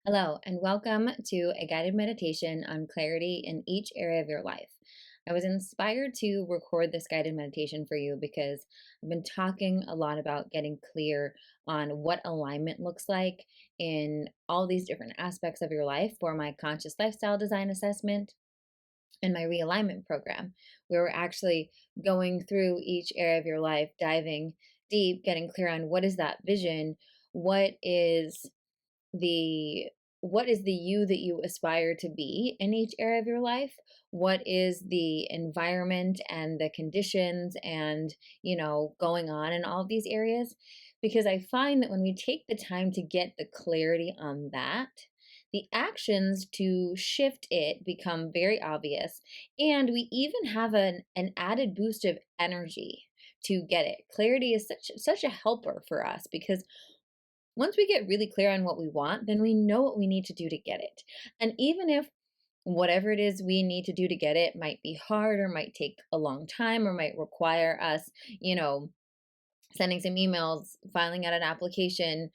Hello, and welcome to a guided meditation on clarity in each area of your life. I was inspired to record this guided meditation for you because I've been talking a lot about getting clear on what alignment looks like in all these different aspects of your life for my conscious lifestyle design assessment and my realignment program, where we're actually going through each area of your life, diving deep, getting clear on what is that vision, what is the what is the you that you aspire to be in each area of your life, what is the environment and the conditions and going on in all of these areas, because I find that when we take the time to get the clarity on that, the actions to shift it become very obvious, and we even have an added boost of energy to get it. Clarity is such a helper for us because once we get really clear on what we want, then we know what we need to do to get it. And even if whatever it is we need to do to get it might be hard or might take a long time or might require us, you know, sending some emails, filing out an application,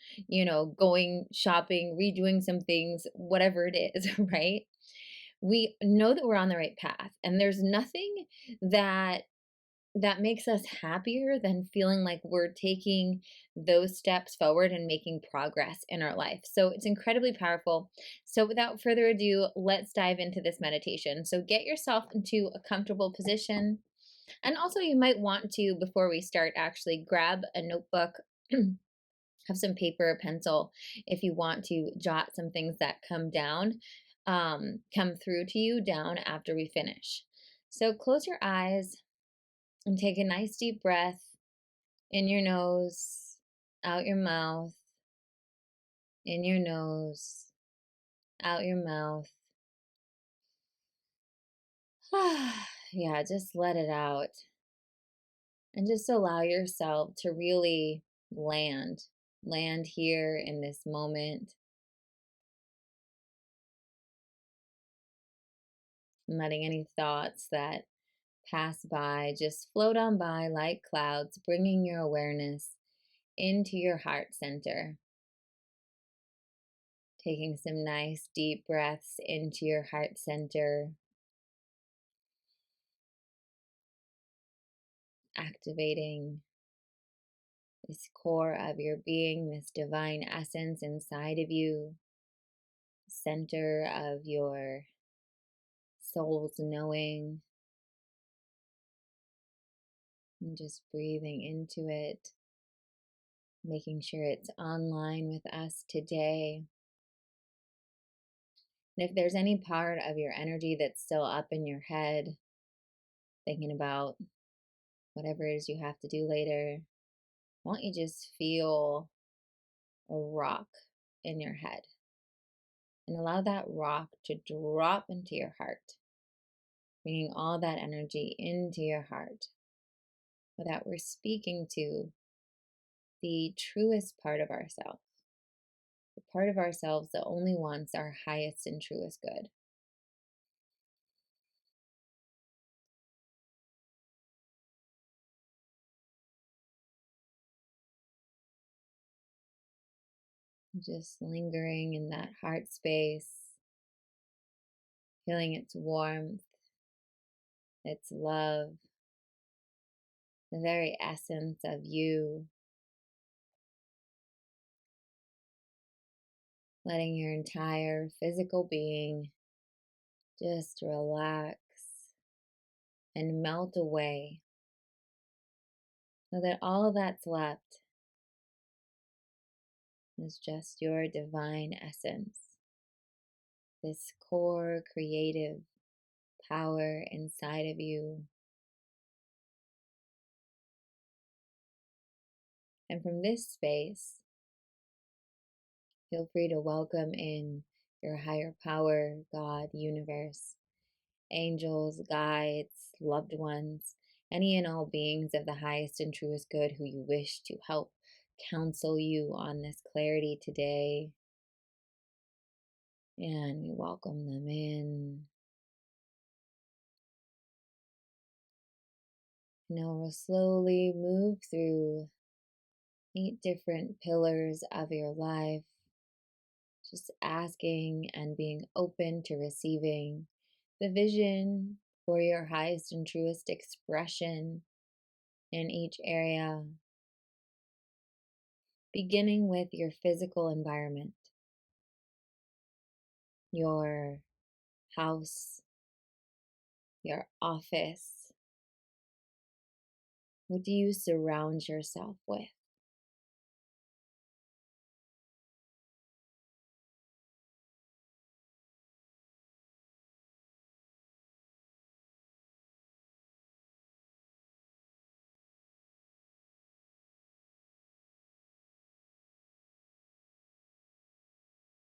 going shopping, redoing some things, whatever it is, right? We know that we're on the right path. And there's nothing that makes us happier than feeling like we're taking those steps forward and making progress in our life. So it's incredibly powerful. So without further ado, let's dive into this meditation. So get yourself into a comfortable position. And also, you might want to, before we start, actually grab a notebook. Have some paper, pencil, if you want to jot some things that come through to you down after we finish. So close your eyes and take a nice deep breath in your nose, out your mouth, in your nose, out your mouth. Yeah, just let it out. And just allow yourself to really land here in this moment, and letting any thoughts that pass by just float on by like clouds, bringing your awareness into your heart center. Taking some nice deep breaths into your heart center, activating this core of your being, this divine essence inside of you, center of your soul's knowing, and just breathing into it, making sure it's online with us today. And if there's any part of your energy that's still up in your head, thinking about whatever it is you have to do later, why don't you just feel a rock in your head and allow that rock to drop into your heart, bringing all that energy into your heart, so that we're speaking to the truest part of ourselves, the part of ourselves that only wants our highest and truest good. Just lingering in that heart space, feeling its warmth, its love, the very essence of you, letting your entire physical being just relax and melt away, so that all that's left is just your divine essence, this core creative power inside of you. And from this space, feel free to welcome in your higher power, God, universe, angels, guides, loved ones, any and all beings of the highest and truest good who you wish to help counsel you on this clarity today. And we welcome them in. Now we'll slowly move through 8 different pillars of your life, Just asking and being open to receiving the vision for your highest and truest expression in each area, beginning with your physical environment, your house, your office. What do you surround yourself with?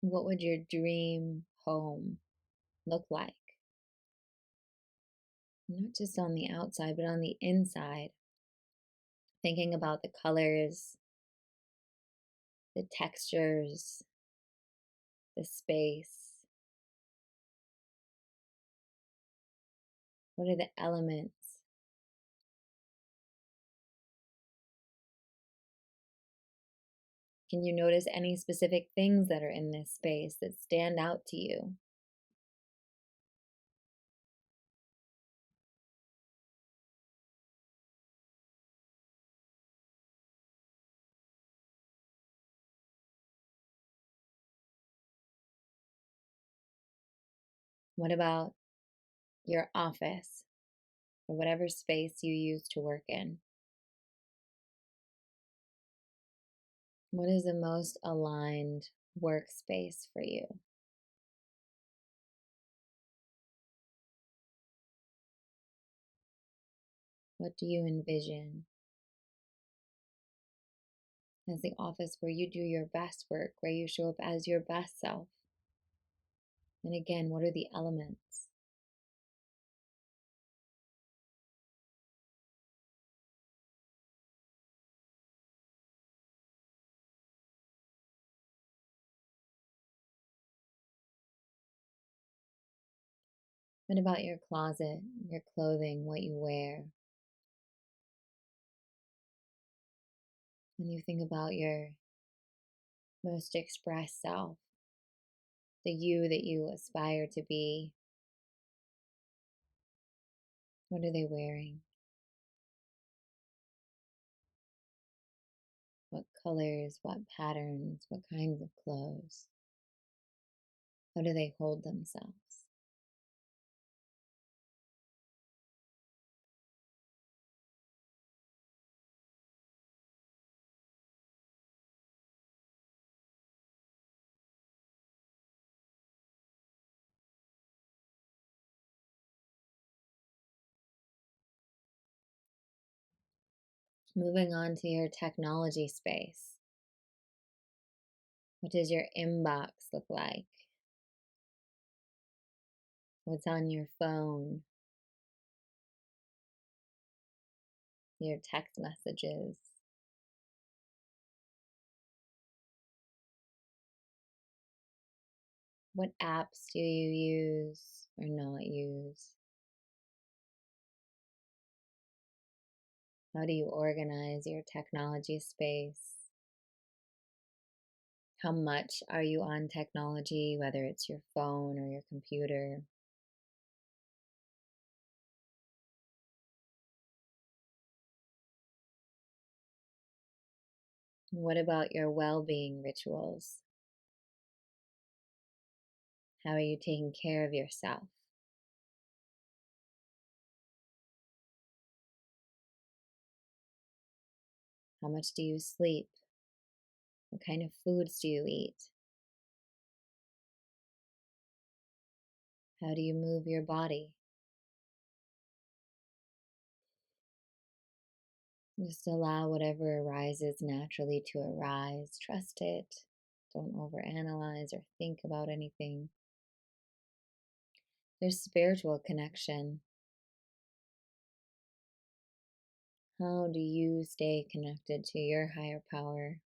What would your dream home look like? Not just on the outside, but on the inside. Thinking about the colors, the textures, the space. What are the elements? Can you notice any specific things that are in this space that stand out to you? What about your office or whatever space you use to work in? What is the most aligned workspace for you? What do you envision as the office where you do your best work, where you show up as your best self? And again, what are the elements? What about your closet, your clothing, what you wear? When you think about your most expressed self, the you that you aspire to be, what are they wearing? What colors, what patterns, what kinds of clothes? How do they hold themselves? Moving on to your technology space. What does your inbox look like? What's on your phone? Your text messages? What apps do you use or not use? How do you organize your technology space? How much are you on technology, whether it's your phone or your computer? What about your well being rituals? How are you taking care of yourself? How much do you sleep? What kind of foods do you eat? How do you move your body? Just allow whatever arises naturally to arise. Trust it. Don't overanalyze or think about anything. There's spiritual connection. How do you stay connected to your higher power?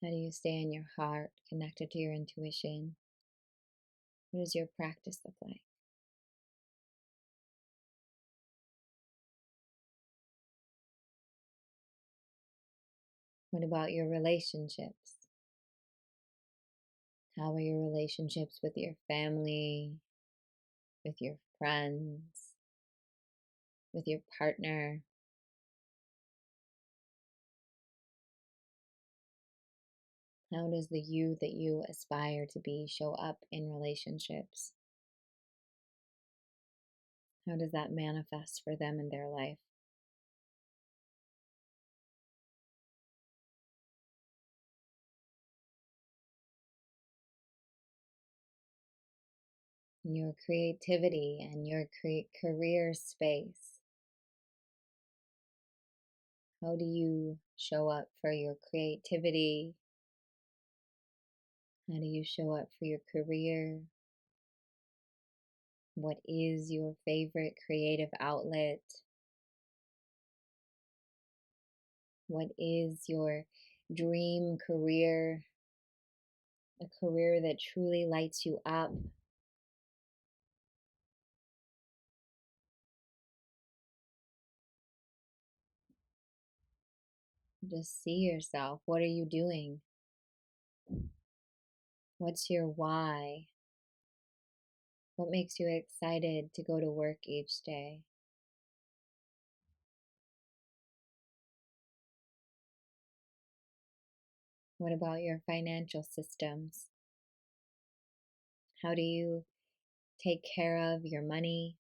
How do you stay in your heart, connected to your intuition? What does your practice look like? What about your relationships? How are your relationships with your family, with your friends, with your partner? How does the you that you aspire to be show up in relationships? How does that manifest for them in their life? In your creativity and your career space, how do you show up for your creativity? How do you show up for your career? What is your favorite creative outlet? What is your dream career? A career that truly lights you up? Just see yourself. What are you doing? What's your why? What makes you excited to go to work each day? What about your financial systems? How do you take care of your money?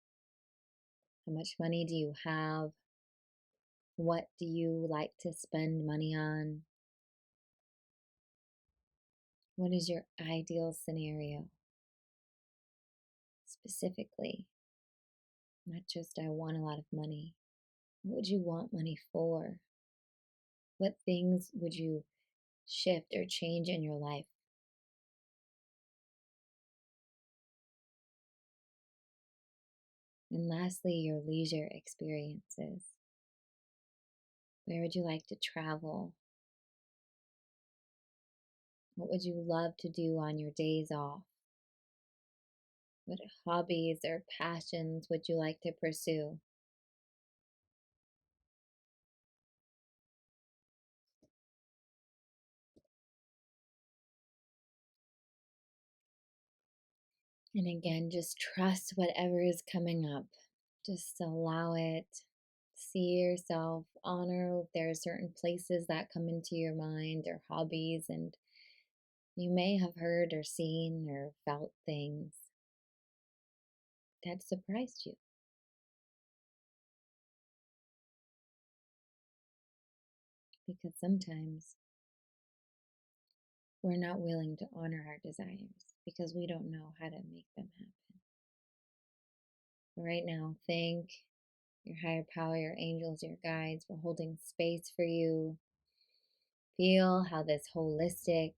How much money do you have? What do you like to spend money on? What is your ideal scenario? Specifically, not just I want a lot of money. What would you want money for? What things would you shift or change in your life? And lastly, your leisure experiences. Where would you like to travel? What would you love to do on your days off? What hobbies or passions would you like to pursue? And again, just trust whatever is coming up. Just allow it. See yourself, honor if there are certain places that come into your mind or hobbies, and you may have heard or seen or felt things that surprised you. Because sometimes we're not willing to honor our desires because we don't know how to make them happen. Right now, thank your higher power, your angels, your guides for holding space for you. Feel how this holistic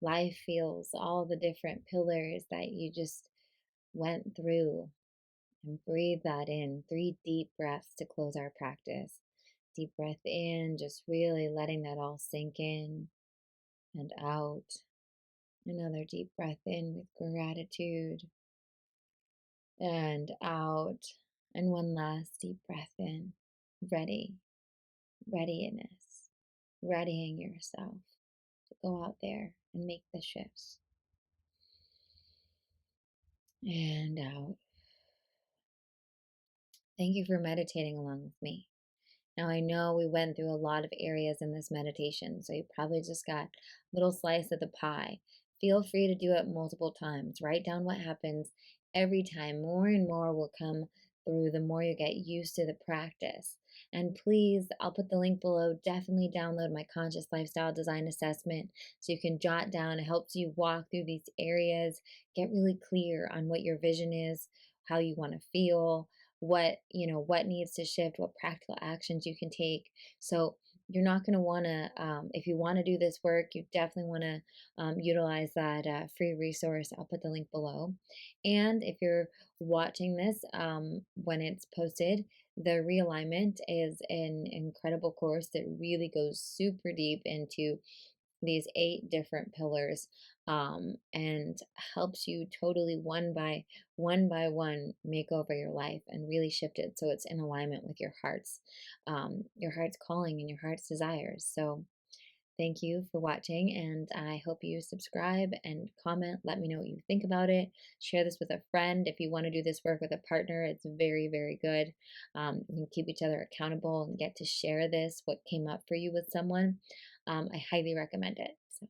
life feels, all the different pillars that you just went through, and breathe that in. 3 deep breaths to close our practice. Deep breath in, just really letting that all sink in and out. Another deep breath in with gratitude and out. And one last deep breath in. Ready, readiness, readying yourself to go out there and make the shifts. And out. Thank you for meditating along with me. Now, I know we went through a lot of areas in this meditation, so you probably just got a little slice of the pie. Feel free to do it multiple times. Write down what happens every time. More and more will come through the more you get used to the practice. And please, I'll put the link below. Definitely download my Conscious Lifestyle Design Assessment so you can jot down. It helps you walk through these areas, get really clear on what your vision is, how you want to feel, what needs to shift, what practical actions you can take. So you're not going to want to, if you want to do this work, you definitely want to utilize that free resource. I'll put the link below. And if you're watching this when it's posted, the realignment is an incredible course that really goes super deep into these 8 different pillars, and helps you totally one by one make over your life and really shift it so it's in alignment with your heart's calling and your heart's desires. So Thank you for watching, and I hope you subscribe and comment. Let me know what you think about it. Share this with a friend. If you want to do this work with a partner, it's very, very good. You can keep each other accountable and get to share this, what came up for you with someone. I highly recommend it. So